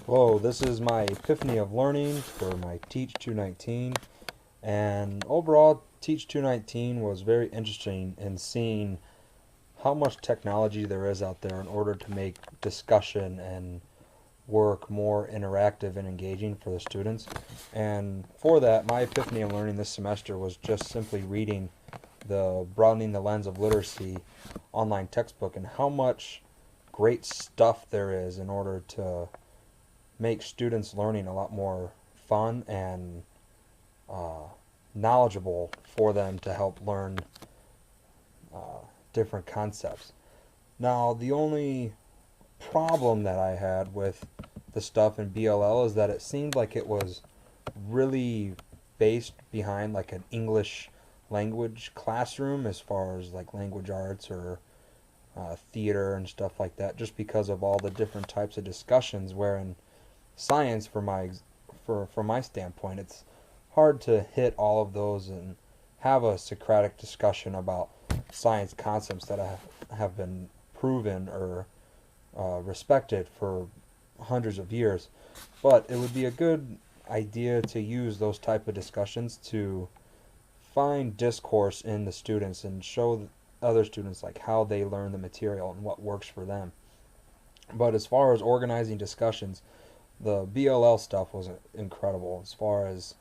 Whoa, this is my epiphany of learning for my Teach 219, and overall Teach 219 was very interesting in seeing how much technology there is out there in order to make discussion and work more interactive and engaging for the students. And for that, my epiphany of learning this semester was just simply reading the Broadening the Lens of Literacy online textbook and how much great stuff there is in order to make students' learning a lot more fun and uh, knowledgeable for them to help learn different concepts. Now, the only problem that I had with the stuff in BLL is that it seemed like it was really based behind like an English language classroom as far as like language arts or theater and stuff like that, just because of all the different types of discussions. Wherein science, from my standpoint, it's hard to hit all of those and have a Socratic discussion about science concepts that have been proven or respected for hundreds of years. But it would be a good idea to use those type of discussions to find discourse in the students and show other students like how they learn the material and what works for them. But as far as organizing discussions, the BLL stuff was incredible as far as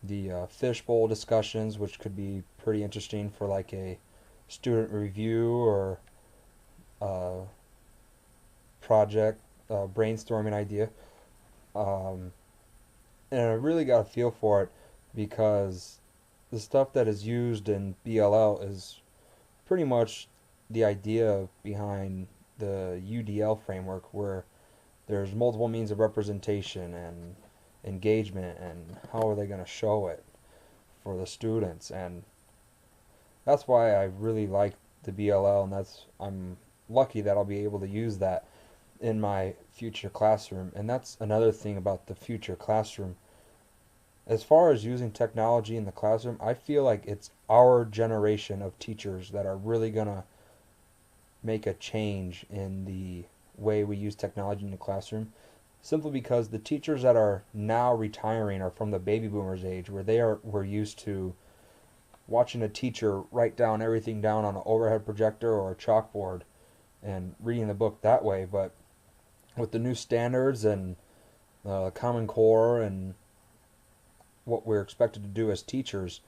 the fishbowl discussions, which could be pretty interesting for like a student review or project brainstorming idea. Um, and I really got a feel for it because the stuff that is used in BLL is pretty much the idea behind the UDL framework, where there's multiple means of representation and engagement, and how are they going to show it for the students. And that's why I really like the BLL, and I'm lucky that I'll be able to use that in my future classroom. And that's another thing about the future classroom. As far as using technology in the classroom, I feel like it's our generation of teachers that are really going to make a change in the way we use technology in the classroom, simply because the teachers that are now retiring are from the baby boomers age, where were used to watching a teacher write down everything down on an overhead projector or a chalkboard and reading the book that way. But with the new standards and Common Core and what we're expected to do as teachers,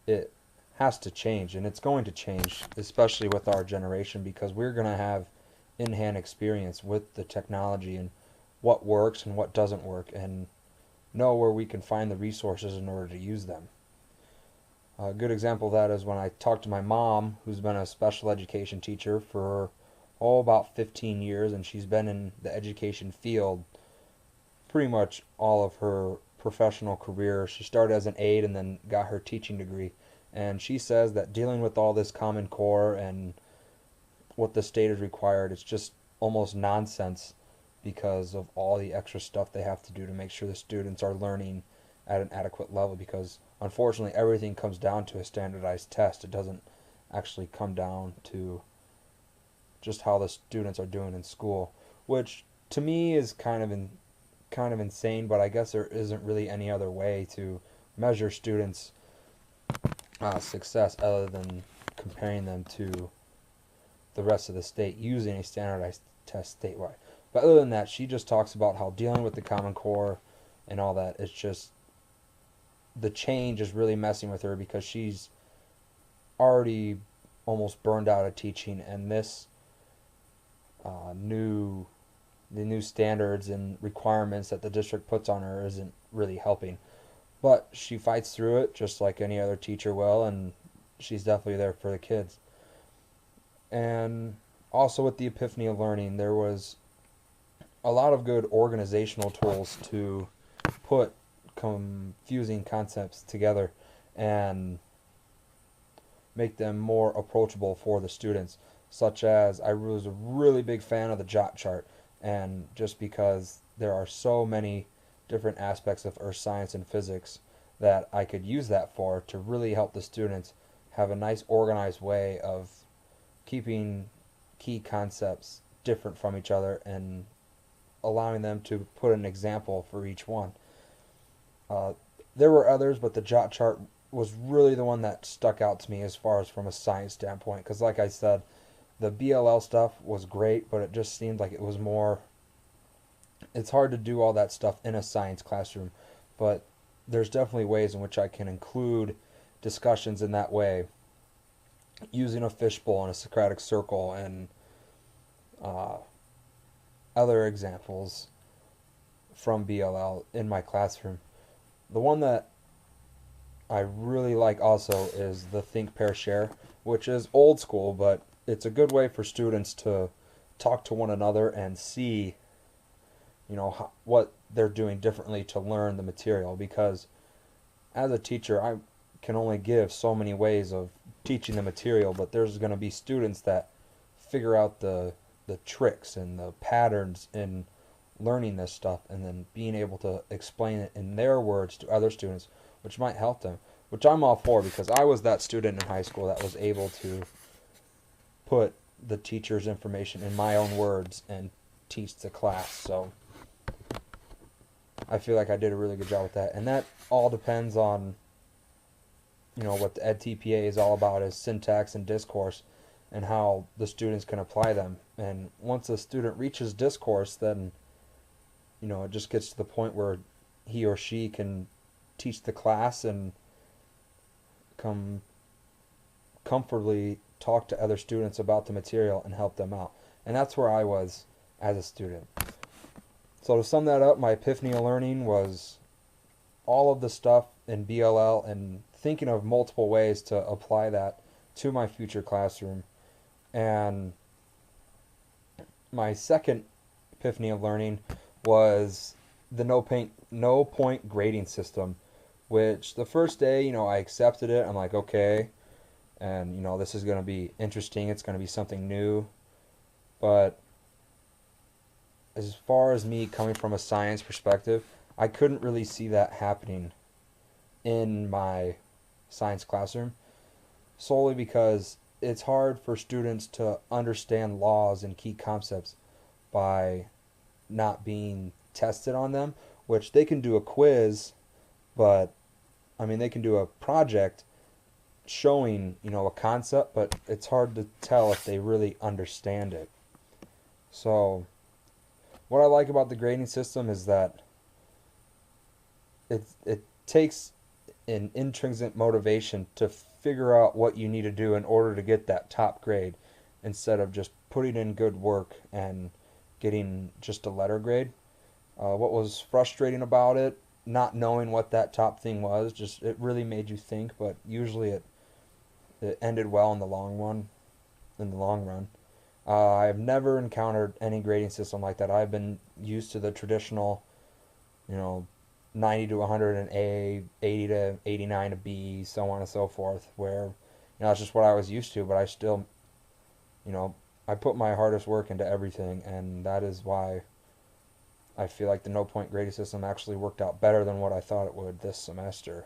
it has to change, and it's going to change, especially with our generation, because we're going to have in-hand experience with the technology and what works and what doesn't work, and know where we can find the resources in order to use them. A good example of that is when I talked to my mom, who's been a special education teacher for about 15 years, and she's been in the education field pretty much all of her professional career. She started as an aide and then got her teaching degree. And she says that dealing with all this Common Core and what the state has required, it's just almost nonsense because of all the extra stuff they have to do to make sure the students are learning at an adequate level. Because unfortunately, everything comes down to a standardized test. It doesn't actually come down to just how the students are doing in school, which to me is kind of insane. But I guess there isn't really any other way to measure students' success other than comparing them to the rest of the state using a standardized test statewide. But other than that, she just talks about how dealing with the Common Core and all that, it's just the change is really messing with her, because she's already almost burned out of teaching, and this the new standards and requirements that the district puts on her isn't really helping. But she fights through it just like any other teacher will, and she's definitely there for the kids. And also with the Epiphany of Learning, there was a lot of good organizational tools to put confusing concepts together and make them more approachable for the students, such as I was a really big fan of the jot chart, and just because there are so many different aspects of earth science and physics that I could use that for to really help the students have a nice organized way of keeping key concepts different from each other and allowing them to put an example for each one. Uh, there were others, but the jot chart was really the one that stuck out to me as far as from a science standpoint. Because, like I said, the BLL stuff was great, but it just seemed like it was more. It's hard to do all that stuff in a science classroom, but there's definitely ways in which I can include discussions in that way, using a fishbowl and a Socratic circle and uh, other examples from BLL in my classroom. The one that I really like also is the think, pair, share, which is old school, but it's a good way for students to talk to one another and see, what they're doing differently to learn the material. Because as a teacher, I can only give so many ways of teaching the material, but there's going to be students that figure out the tricks and the patterns in learning this stuff and then being able to explain it in their words to other students, which might help them, which I'm all for, because I was that student in high school that was able to put the teacher's information in my own words and teach the class. So I feel like I did a really good job with that. And that all depends on, what the EdTPA is all about, is syntax and discourse and how the students can apply them. And once a student reaches discourse, then, it just gets to the point where he or she can teach the class and come comfortably talk to other students about the material and help them out. And that's where I was as a student. So to sum that up, my epiphany of learning was all of the stuff in BLL and thinking of multiple ways to apply that to my future classroom. And my second epiphany of learning was the no point grading system, which the first day, I accepted it. I'm like, okay, and this is going to be interesting. It's going to be something new. But as far as me coming from a science perspective, I couldn't really see that happening in my science classroom, solely because it's hard for students to understand laws and key concepts by not being tested on them, which they can do a quiz, but they can do a project showing, a concept, but it's hard to tell if they really understand it. So what I like about the grading system is that it takes an intrinsic motivation to figure out what you need to do in order to get that top grade, instead of just putting in good work and getting just a letter grade. What was frustrating about it, not knowing what that top thing was, just it really made you think, but usually it ended well in the long run. I've never encountered any grading system like that. I've been used to the traditional, 90 to 100 an A, 80 to 89 a B, so on and so forth, where, that's just what I was used to, but I still, I put my hardest work into everything, and that is why I feel like the no point grading system actually worked out better than what I thought it would this semester.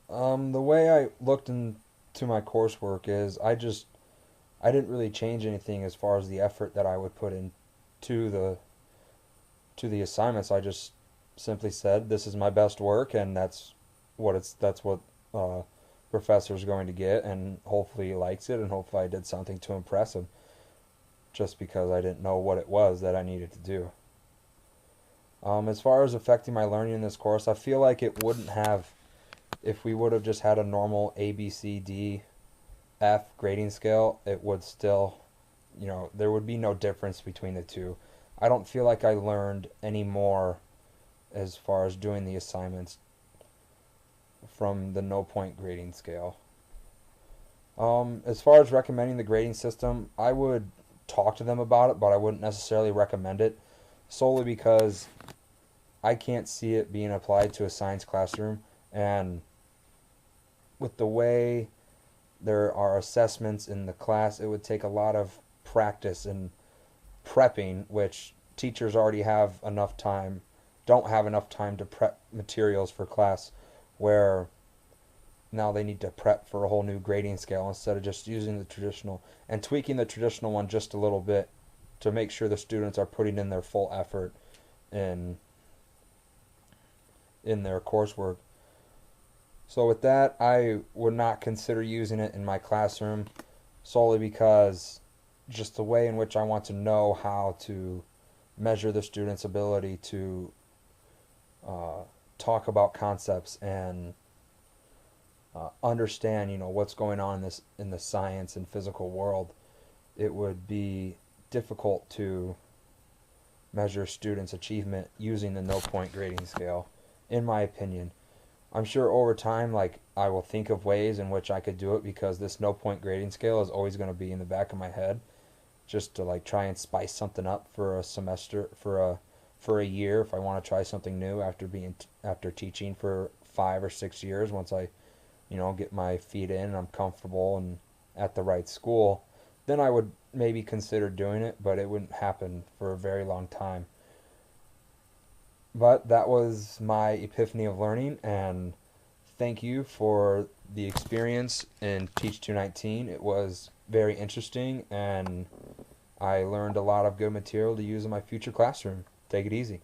The way I looked into my coursework is I didn't really change anything as far as the effort that I would put into the assignments. I just simply said, this is my best work, and that's what professor's going to get, and hopefully he likes it, and hopefully I did something to impress him, just because I didn't know what it was that I needed to do. As far as affecting my learning in this course, I feel like it wouldn't have if we would have just had a normal A, B, C, D, F grading scale. It would still, there would be no difference between the two. I don't feel like I learned any more as far as doing the assignments from the no point grading scale. As far as recommending the grading system, I would talk to them about it, but I wouldn't necessarily recommend it, solely because I can't see it being applied to a science classroom. And with the way there are assessments in the class, it would take a lot of practice and prepping, which teachers already have enough time, don't have enough time to prep materials for class, where now they need to prep for a whole new grading scale instead of just using the traditional and tweaking the traditional one just a little bit to make sure the students are putting in their full effort in their coursework. So with that, I would not consider using it in my classroom solely because just the way in which I want to know how to measure the student's ability to talk about concepts and understand, what's going on in the science and physical world. It would be difficult to measure students' achievement using the no point grading scale, in my opinion. I'm sure over time, like, I will think of ways in which I could do it because this no point grading scale is always going to be in the back of my head, just to like try and spice something up for a semester, for a year, if I want to try something new after teaching for 5 or 6 years. Once I get my feet in and I'm comfortable and at the right school, then I would maybe consider doing it, but it wouldn't happen for a very long time. But that was my epiphany of learning, and thank you for the experience in Teach 219. It was very interesting, and I learned a lot of good material to use in my future classroom. Take it easy.